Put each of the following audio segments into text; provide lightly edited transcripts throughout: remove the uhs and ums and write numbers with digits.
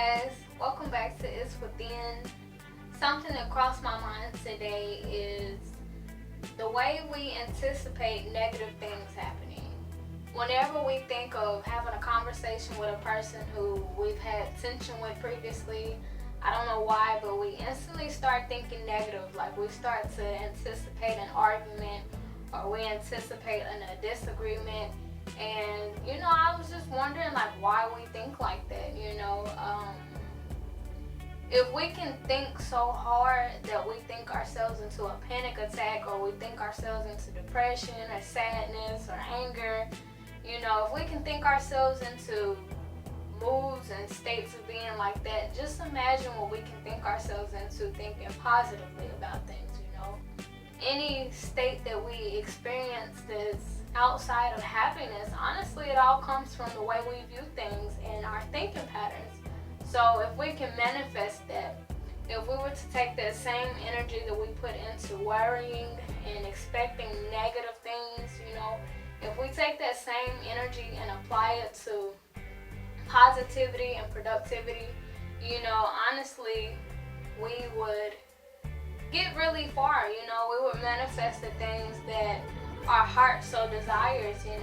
guys, welcome back to It's Within. Something that crossed my mind today is the way we anticipate negative things happening. Whenever we think of having a conversation with a person who we've had tension with previously, I don't know why, but we instantly start thinking negative. Like we start to anticipate an argument or we anticipate a disagreement. And I was just wondering like why we think like that. If we can think so hard that we think ourselves into a panic attack, or we think ourselves into depression or sadness or anger, if we can think ourselves into moods and states of being like that, just imagine what we can think ourselves into thinking positively about things. Any state that we experience that's outside of happiness, honestly, it all comes from the way we view things and our thinking patterns. So if we can manifest that, if we were to take that same energy that we put into worrying and expecting negative things, if we take that same energy and apply it to positivity and productivity, honestly, we would get really far. We would manifest the things that our heart so desires, and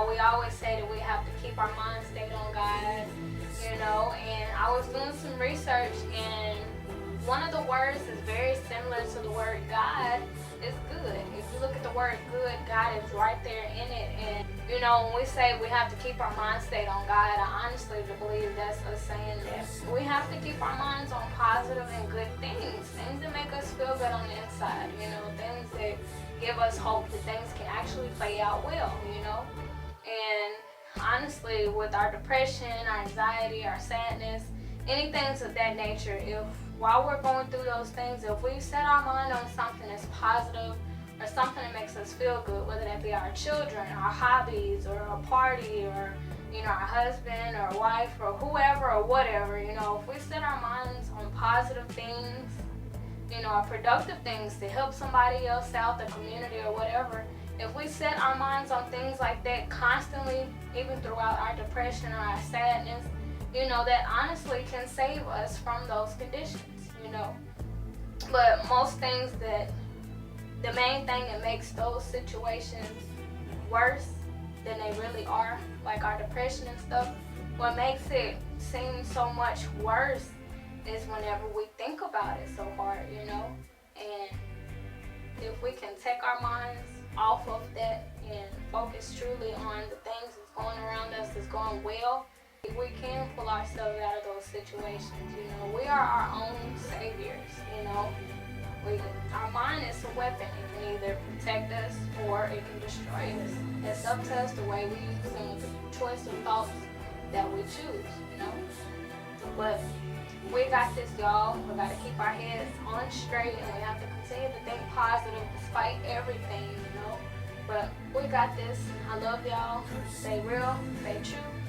we always say that we have to keep our mind stayed on God, and I was doing some research, and one of the words is very similar to the word God is good. If you look at the word good, God is right there in it. And when we say we have to keep our mind stayed on God, I honestly believe that's us saying that we have to keep our minds on positive and good things that make us feel good on the inside, things that give us hope that things can actually play out well, And honestly, with our depression, our anxiety, our sadness, any things of that nature, if while we're going through those things, if we set our mind on something that's positive or something that makes us feel good, whether that be our children, our hobbies, or a party, or our husband or wife or whoever or whatever, if we set our minds on positive things, or productive things to help somebody else out, the community or whatever, if we set our minds on things like that constantly, even throughout our depression or our sadness, that honestly can save us from those conditions, But most things the main thing that makes those situations worse than they really are, like our depression and stuff, what makes it seem so much worse is whenever we think about it so hard, And if we can take our minds off of that and focus truly on the things that's going around us that's going well, we can pull ourselves out of those situations. We are our own saviors. Our mind is a weapon. It can either protect us or it can destroy us. It's up to us the way we use them, the choice of thoughts that we choose. But we got this, y'all. We got to keep our heads on straight, and we have to continue to think positive despite everything. But we got this. I love y'all. Stay real, stay true.